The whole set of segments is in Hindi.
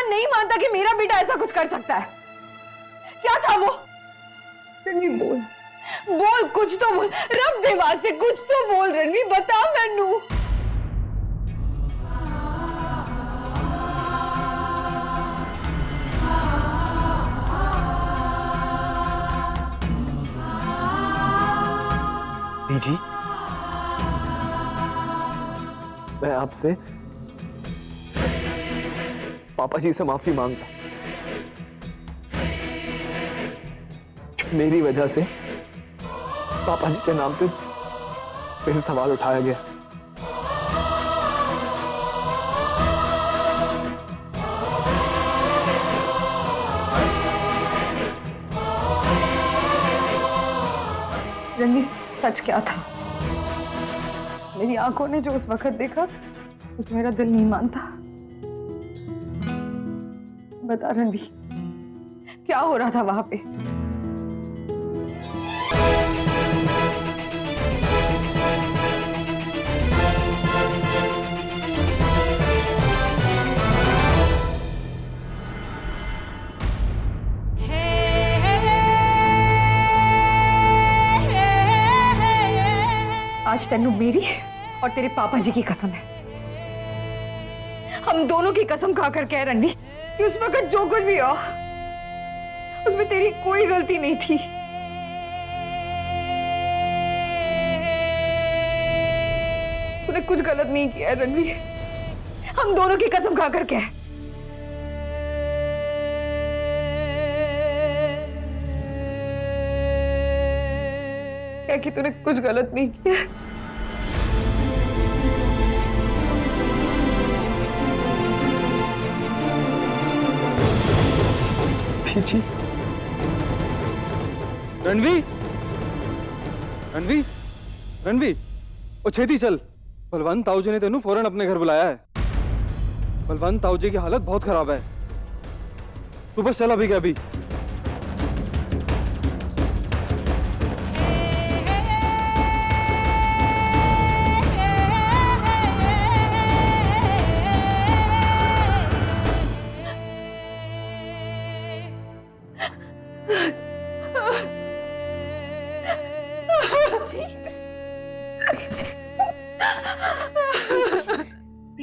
मन नहीं मानता कि मेरा बेटा ऐसा कुछ कर सकता है। क्या था वो? रणवीर बोल, बोल, कुछ तो बोल, रब दे वास्ते कुछ तो बोल। रणवीर बता मैनू। जी, मैं आपसे पापा जी से माफी मांगता। मेरी वजह से पापा जी के नाम पे फिर सवाल उठाया गया। रणवीर, सच क्या था? मेरी आंखों ने जो उस वक्त देखा उसमें मेरा दिल नहीं मानता। बता रणवीर, क्या हो रहा था वहां पे? आज तेनू मेरी और तेरे पापा जी की कसम है। हम दोनों की कसम खाकर कह रणवीर कि उस वक्त जो कुछ भी हो उसमें तेरी कोई गलती नहीं थी। तूने कुछ गलत नहीं किया रणवीर, हम दोनों की कसम खाकर कह। क्या कि तूने कुछ गलत नहीं किया। जी, रणवीर, रणवीर, रणवीर, ओ छेती चल। बलवंत ताऊ जी ने तेनू फौरन अपने घर बुलाया है। बलवंत ताऊ जी की हालत बहुत खराब है। तू बस चल अभी के अभी।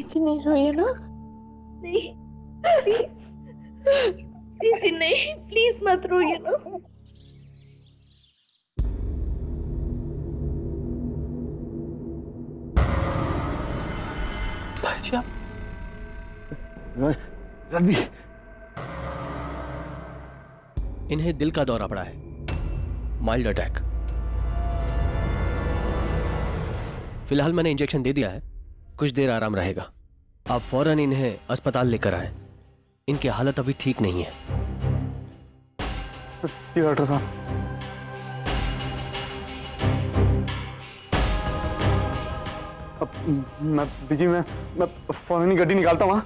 जी नहीं रोइए ना, नहीं, प्लीज प्लीज जी नहीं, प्लीज मत रोइए ना। भाई जी, आप रणवीर, इन्हें दिल का दौरा पड़ा है, माइल्ड अटैक। फिलहाल मैंने इंजेक्शन दे दिया है, कुछ देर आराम रहेगा। आप फौरन इन्हें अस्पताल लेकर आए, इनकी हालत अभी ठीक नहीं है। जी डॉक्टर साहब। मैं बीजी मैं फौरन ही गड्डी निकालता हूँ।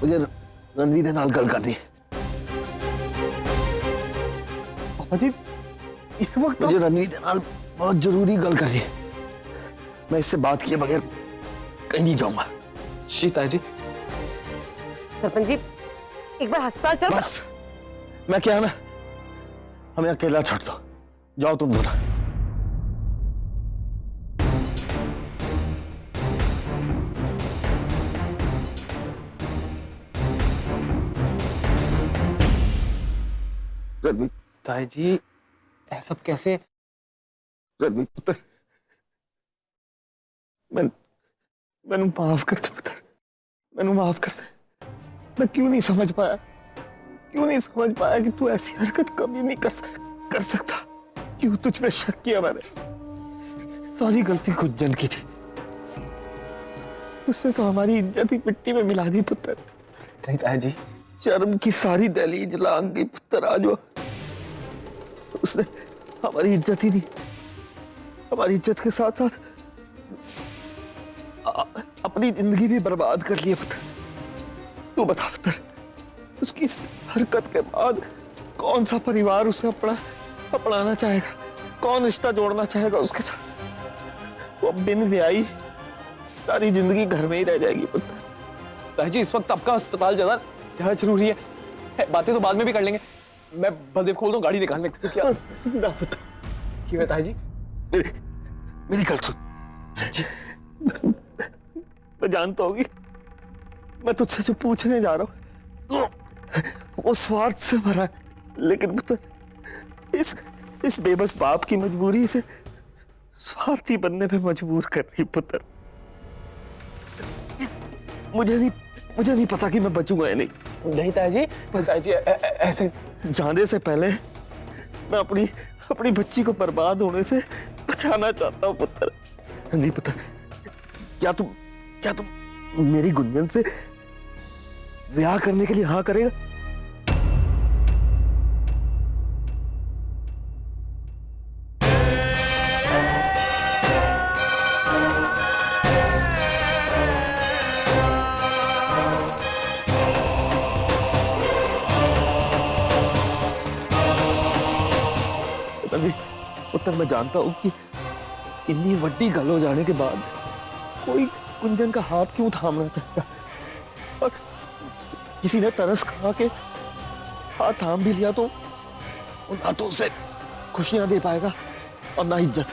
मुझे रणवीर के नाल गल करनी। पापा जी, इस वक्त मुझे रणवीर के नाल बहुत जरूरी गल करनी है। मैं इससे बात किए बगैर कहीं नहीं जाऊंगा। शीता जी, सरपंच जी, एक बार अस्पताल चलो। बस, मैं क्या ना, हमें अकेला छोड़ दो। जाओ तुम दोनों। रणवीर, ताई जी, ऐसा सब कैसे? रणवीर पुत्र, मैनू माफ कर दे पुत्र, मैनू माफ कर दे। मैं क्यों नहीं समझ पाया कि तू ऐसी हरकत कभी नहीं कर सकता। क्यों तुझ पे शक किया मैंने। सारी गलती गुंजन की थी, उससे तो हमारी इज्जत ही मिट्टी में मिला दी पुत्र। नहीं ताया जी, शर्म की सारी दहलीज लांग गई पुत्र। आज वो उसने हमारी इज्जत ही नहीं, हमारी इज्जत के साथ साथ अपनी जिंदगी भी बर्बाद कर ली पुत्र। तू बता पुत्र, उसकी इस हरकत के बाद कौन सा परिवार उसे अपनाना चाहेगा? कौन रिश्ता जोड़ना चाहेगा उसके साथ? वो बिन ब्याही सारी जिंदगी घर में ही रह जाएगी पुत्र। ताया जी इस वक्त आपका अस्पताल जाना ज्यादा जरूरी है, बातें तो बाद में भी कर लेंगे। मैं बलदेव खोल दूं गाड़ी निकालने को। क्या ना पता क्यों है ताया जी? मेरी गल सुन जी, मैं जानता होगी मैं तुझसे जो पूछने जा रहा हूँ वो स्वार्थ से भरा है, लेकिन पुत्र इस बेबस बाप की मजबूरी से स्वार्थी बनने पे मजबूर कर रही पुत्र। मुझे नहीं पता कि मैं बचूंगा या नहीं। नहीं ताया जी ऐसे जाने से पहले मैं अपनी बच्ची को बर्बाद होने से बचाना चाहता हूँ पुत्र। नहीं पुत्र, क्या तुम मेरी गुंजन से ब्याह करने के लिए हाँ करेगा? पुत्र मैं जानता हूं कि इतनी वड्डी गल हो जाने के बाद कोई गुंजन का हाथ क्यों थामना चाहता, और किसी ने तरस खा के हाथ थाम भी लिया तो ना तो उसे खुशियां दे पाएगा और ना इज्जत।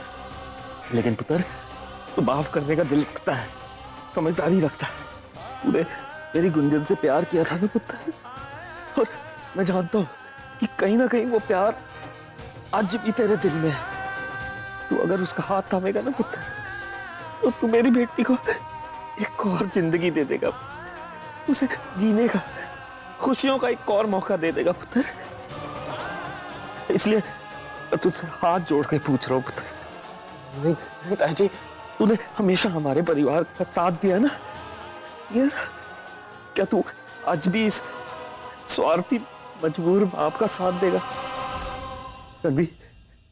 लेकिन पुत्र तो माफ करने का दिल रखता है, समझदारी रखता है। तूने मेरी गुंजन से प्यार किया था ना पुत्र, और मैं जानता हूं कि कहीं ना कहीं वो प्यार आज भी तेरे दिल में है। तू अगर उसका हाथ थामेगा ना पुत्र तो तू मेरी बेटी को एक और जिंदगी दे देगा, उसे जीने का, खुशियों का एक और मौका दे देगा पुत्र। इसलिए मैं तुझसे हाथ जोड़ के पूछ रहा हूँ पुत्र। नहीं ताया जी, तूने हमेशा हमारे परिवार का साथ दिया ना, ये क्या तू आज भी इस स्वार्थी मजबूर बाप का साथ देगा? रणवीर,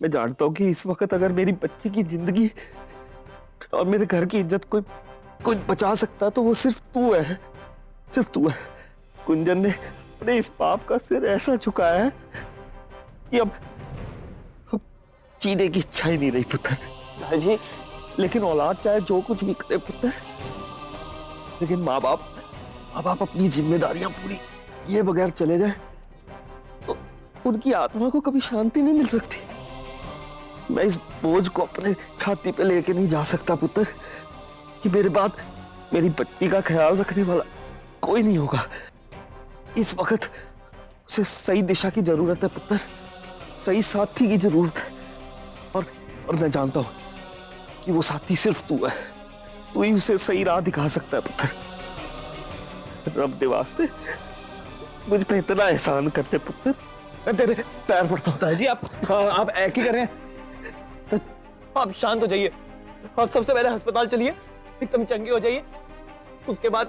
मैं जानता हूं कि इस वक्त अगर मेरी बच्ची की जिंदगी और मेरे घर की इज्जत कोई बचा सकता तो वो सिर्फ तू है, सिर्फ तू है। गुंजन ने अपने इस पाप का सिर ऐसा झुकाया है कि अब जीने की इच्छा ही नहीं रही पुत्र। जी, लेकिन औलाद चाहे जो कुछ भी करे पुत्र, लेकिन माँ बाप अपनी जिम्मेदारियां पूरी ये बगैर चले जाए तो उनकी आत्मा को कभी शांति नहीं मिल सकती। मैं इस बोझ को अपने छाती पे लेके नहीं जा सकता पुत्र कि मेरे बाद मेरी बच्ची का ख्याल रखने वाला कोई नहीं होगा। इस वक्त उसे सही दिशा की जरूरत है पुत्र, सही साथी की जरूरत है, और मैं जानता हूं कि वो साथी सिर्फ तू है। तू ही उसे सही राह दिखा सकता है पुत्र। रब दे वास्ते मुझ पे इतना एहसान करते पुत्र, मैं तेरे पैर पड़ता हूं। ताया जी आप ऐक ही कर रहे हैं, आप शांत हो जाइए। आप सबसे पहले अस्पताल चलिए, एकदम चंगे हो जाइए, उसके बाद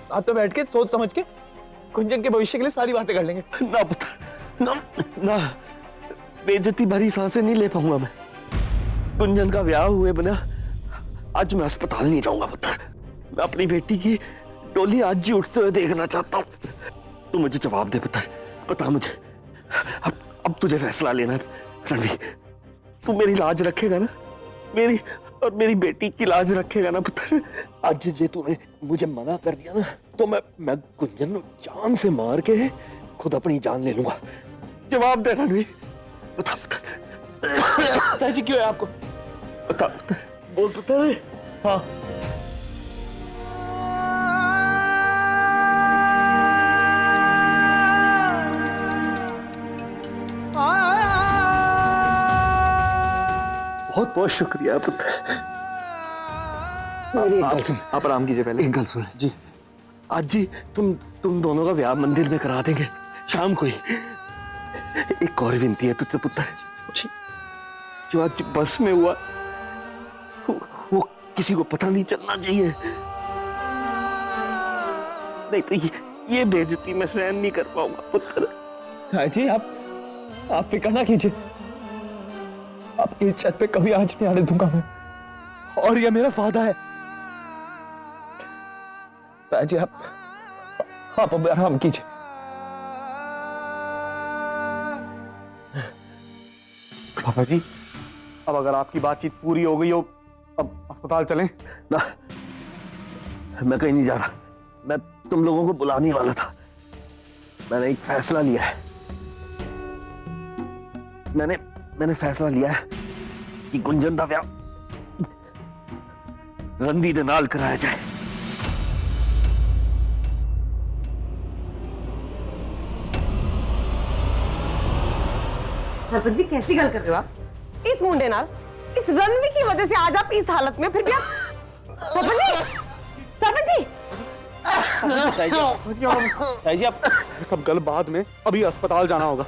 साथ में बैठ के सोच समझ के गुंजन के भविष्य के लिए सारी बातें कर लेंगे। ना पुत्र, ना बेइज्जती भरी सांसें नहीं ले पाऊंगा मैं। गुंजन का ब्याह हुए बिना आज मैं अस्पताल नहीं जाऊंगा पुत्र। मैं अपनी बेटी की डोली आज ही उठते हुए देखना चाहता हूँ। तू मुझे जवाब दे पुत्र, बता मुझे अब तुझे फैसला लेना है। रणवीर, तू मेरी लाज रखेगा ना, मेरी और मेरी बेटी की लाज रखेगा ना पुत्र? आज जे तूने मुझे मना कर दिया ना तो मैं गुंजन को जान से मार के खुद अपनी जान ले लूंगा। जवाब दे रणवीर, बता पुत्र। ताया जी क्यों है आपको? बता पुत्र, बोल पुत्र। हाँ बहुत बहुत शुक्रिया पुत्र। मेरी एक गल सुन, आप आराम कीजिए पहले। एक गल सुन जी, आज जी तुम दोनों का ब्याह मंदिर में करा देंगे शाम को ही। एक और विनती है तुझसे पुत्र, जो आज बस में हुआ वो किसी को पता नहीं चलना चाहिए, नहीं तो ये बेइज्जती मैं सहन नहीं कर पाऊंगा पुत्र। ताया जी आप फिक्र ना कीजिए, आपकी छत पे कभी आंच नहीं आने दूंगा मैं, और ये मेरा वादा है। ताया जी आप अब आराम कीजिए। पापा जी, अब अगर आपकी बातचीत पूरी हो गई हो अब अस्पताल चलें ना? मैं कहीं नहीं जा रहा, मैं तुम लोगों को बुलाने वाला था। मैंने एक फैसला लिया है। मैंने फैसला लिया है कि गुंजन का ब्याह रणवीर दे नाल कराया जाए। सरपंच जी कैसी गल कर रहे हो आप? इस मुंडे नाल, इस रणवीर की वजह से आज आप इस हालत में, फिर भी आप सरपंच जी, सरपंच जी ताई जी आप सब गल बाद में, अभी अस्पताल जाना होगा।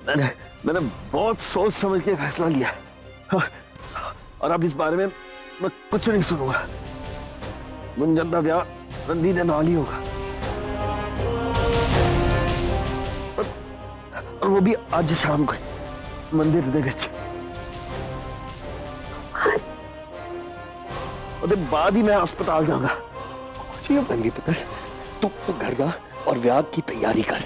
मैंने बहुत सोच समझ के फैसला लिया है। और अब इस बारे में मैं कुछ नहीं सुनूंगा। गुंजन का ब्याह रणवीर दे नाल ही होगा, और वो भी आज शाम को मंदिर दे विच। उसके बाद ही मैं अस्पताल जाऊंगा। रणवीर पुत्र, तू घर जा और ब्याह की तैयारी कर।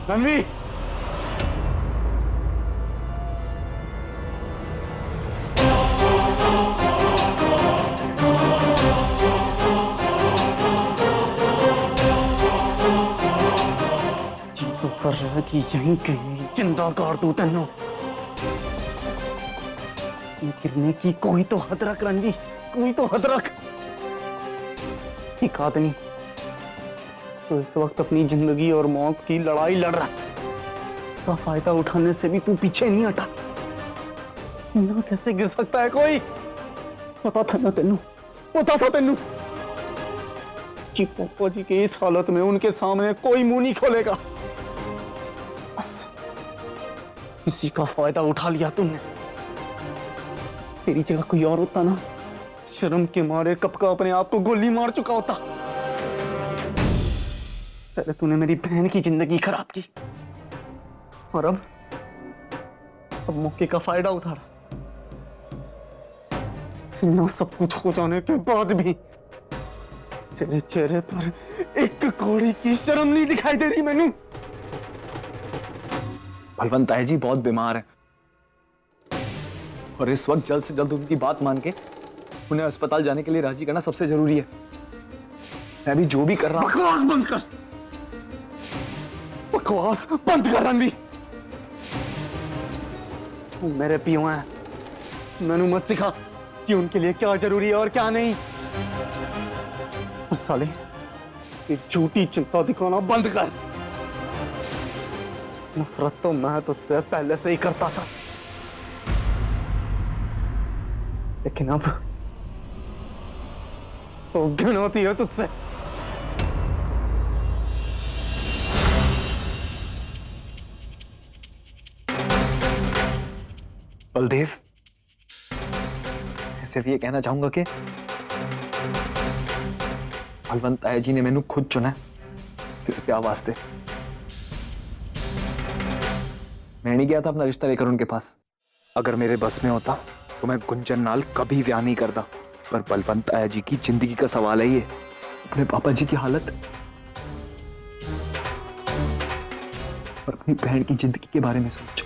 रणवीर, जी तो कर रहा है कि यहीं कहीं जिंदा कर दूं तेनों। गिरने की कोई तो हद रख रणवीर, कोई तो हद रख। एक आदमी तो इस वक्त अपनी जिंदगी और मौत की लड़ाई लड़ रहा है, उसका फायदा उठाने से भी तू पीछे नहीं हटा। ना कैसे गिर सकता है कोई? पता था ना तेनू, पता था तेनू कि पापा जी के इस हालत में उनके सामने कोई मुंह नहीं खोलेगा। बस इसी का फायदा उठा लिया तुमने। तेरी जगह कोई और होता ना, शर्म के मारे कब का अपने आप को गोली मार चुका होता। पहले तूने मेरी बहन की जिंदगी खराब की, और अब मौके का फायदा उठा रहा। यहाँ सब कुछ हो जाने के बाद भी तेरे चेहरे पर एक कौड़ी की शर्म नहीं दिखाई दे रही मैनू। बलवंत ताई जी बहुत बीमार है, और इस वक्त जल्द से जल्द उनकी बात मान के उन्हें अस्पताल जाने के लिए राजी करना सबसे जरूरी है। मैं भी जो भी कर रहा हूं। बकवास बंद कर, बकवास बंद कर रणवीर। तू मेरे पियो हैं, मैनू मत सिखा कि उनके लिए क्या जरूरी है और क्या नहीं। उस साले ये झूठी चिंता दिखाना बंद कर। नफरत तो मैं तुझसे पहले से ही करता था, लेकिन अब तो घिन होती है तुझसे। बलदेव, सिर्फ ये कहना चाहूंगा कि बलवंत ताया जी ने मैनू खुद चुना इस ब्याह वास्ते। मैं नहीं गया था अपना रिश्ता लेकर उनके पास। अगर मेरे बस में होता तो मैं गुंजन नाल कभी ब्याह नहीं करता, पर बलवंत ताया जी की जिंदगी का सवाल है ये। अपने पापा जी की हालत और अपनी बहन की जिंदगी के बारे में सोच।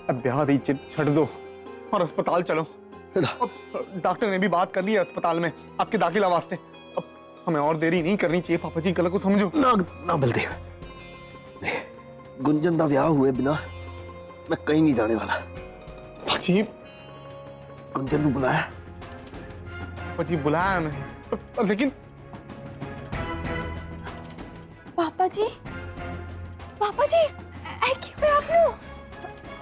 अब ब्याह दी छड़ दो और अस्पताल चलो। डॉक्टर ने भी बात कर ली है अस्पताल में आपके दाखिला वास्ते। अब हमें और देरी नहीं करनी चाहिए। पापा जी गलत को समझो ना बलदेव, गुंजन का ब्याह हुए बिना मैं कहीं नहीं जाने वाला। पाजी, गुंजन को बुलाया? पाजी बुलाया मैं, लेकिन पापा जी ऐ क्यों है आपनु?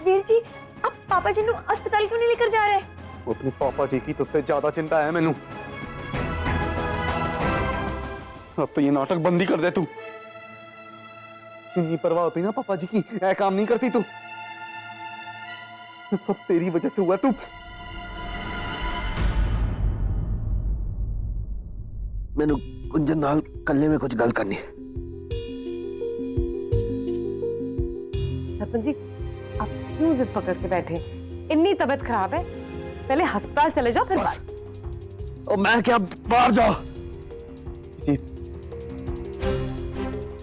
वीर जी, आप पापा जी नु अस्पताल क्यों नहीं लेकर जा रहे? वो अपने पापा जी की तुझसे ज्यादा चिंता है मैनू। अब तो ये नाटक बंद ही कर दे तू। इतनी परवाह होती ना पापा जी की, ऐ काम नहीं करती तू। सब तेरी वजह से हुआ। तू मैंने कुंजन नाल कल्ले में कुछ गल करनी है। सरपंच जी, आप क्यों जिद पकड़ के बैठे? इतनी तबीयत खराब है, पहले अस्पताल चले जाओ फिर बस। बात। और मैं क्या, बाहर जाओ जी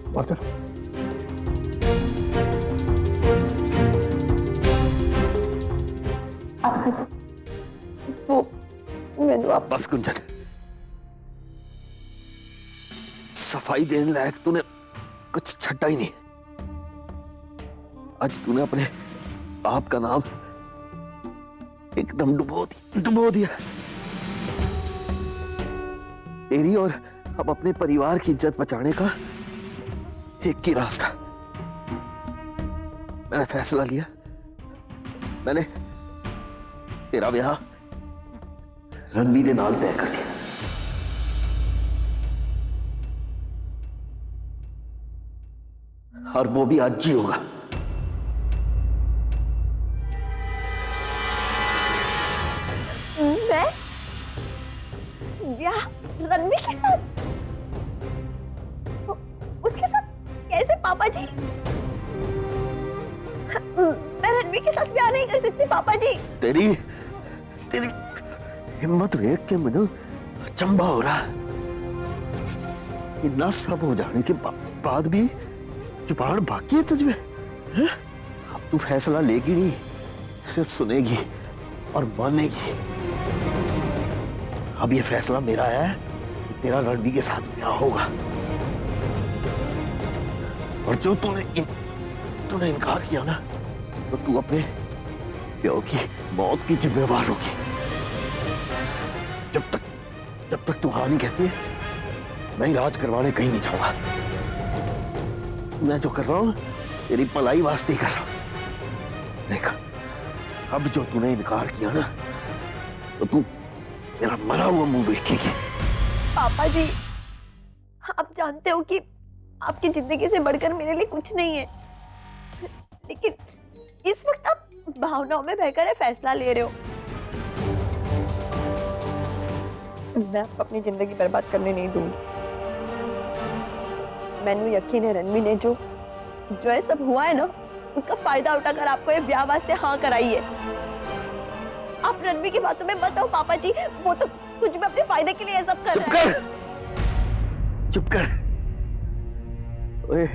बाहर चलो। वो मैंने आप बस कुंजन, सफाई देने लायक तूने कुछ छट्टा ही नहीं। आज तूने अपने बाप का नाम एकदम डुबो दिया। तेरी और अब अपने परिवार की इज्जत बचाने का एक ही रास्ता। मैंने फैसला लिया, मैंने तेरा ब्याह रणवीर के नाल तय कर दिया। और वो भी आज ही होगा। मैं ब्याह रणवीर के साथ? उसके साथ कैसे पापा जी? मैं रणवीर के साथ ब्याह नहीं कर सकती पापा जी। तेरी हिम्मत देख के मुझे अचंभा हो रहा है। इतना सब हो जाने के बाद भी जुबान बाकी है तुझमें? अब तू फैसला लेगी नहीं, सिर्फ सुनेगी और मानेगी। अब ये फैसला मेरा है, तेरा रणवीर के साथ ब्याह होगा। और जो तूने इनकार किया ना, तो तू अपने प्यो की मौत की जिम्मेवार होगी। जब तक तू हाँ नहीं कहती है, मैं इलाज करवाने कहीं नहीं जाऊंगा। मैं जो कर रहा हूं तेरी भलाई वास्ते ही कर रहा हूं। देख, अब जो तूने इनकार किया ना, तो तू मेरा मरा हुआ मुंह देखेगी। पापा जी, आप जानते हो कि आपकी जिंदगी से बढ़कर मेरे लिए कुछ नहीं है, लेकिन इस वक्त आप भावनाओं में बहकर है फैसला ले रहे हो। मैं आपको अपनी जिंदगी बर्बाद करने नहीं दूंगी। मैंने यकीन है रणवीर ने जो ये सब हुआ है ना, उसका फायदा उठाकर आपको ये ब्याह वास्ते हाँ कराई है। आप रणवीर की बातों में मत आओ पापा जी, वो तो कुछ भी अपने फायदे के लिए ये सब कर रहा है। चुप कर। ओए,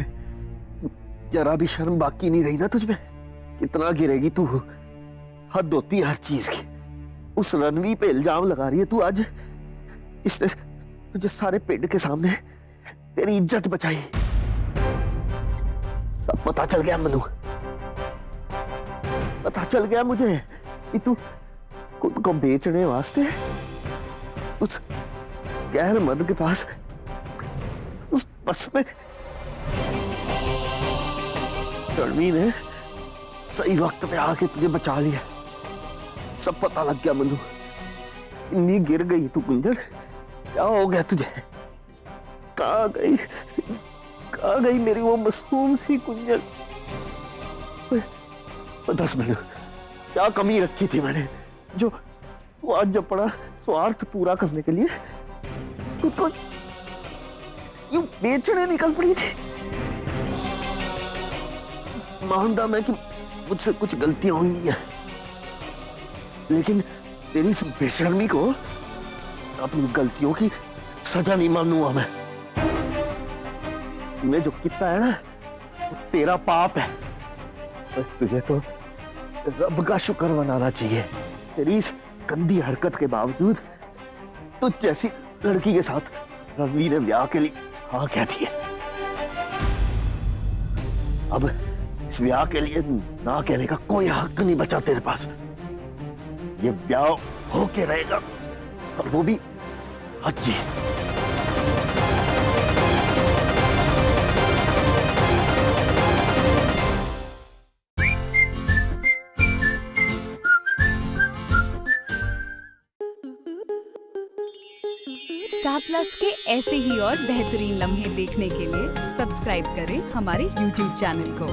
जरा भी शर्म बाकी नहीं रही ना तुझमें? कितना गिरेगी तू? हद होती है हर चीज की। उस रणवीर पे इल्जाम लगा रही है तू आज। इसने तुझे सारे पिंड के सामने तेरी इज्जत बचाई। सब पता चल गया मनु, पता चल गया मुझे कि तू खुद को बेचने वास्ते उस गैर मर्द के पास उस बस में। रणवीर ने सही वक्त पे आके तुझे बचा लिया। सब पता लग गया मनु। इतनी गिर गई तू कुंजन, क्या हो गया तुझे? कहाँ गई मेरी वो मासूम सी कुंजन? दस मिनट, क्या कमी रखी थी मैंने जो तू आज अपना स्वार्थ पूरा करने के लिए खुद को यूं बेचने निकल पड़ी थी? मानता मैं कि मुझसे कुछ गलतियां हुई हैं, लेकिन तेरी इस बेशर्मी को अपनी गलतियों की सजा नहीं मानूंगा मैं। तूने जो किया है ना, वो तेरा पाप है। तुझे तो रब का शुक्र मनाना चाहिए। तेरी इस गंदी हरकत के बावजूद तुझ जैसी लड़की के साथ रणवीर ने ब्याह के लिए हाँ कह दी है। अब इस ब्याह के लिए ना कहने का कोई हक नहीं बचा तेरे पास। ये ब्याह होके रहेगा, और वो भी आज ही। स्टार प्लस के ऐसे ही और बेहतरीन लम्हे देखने के लिए सब्सक्राइब करें हमारे YouTube चैनल को।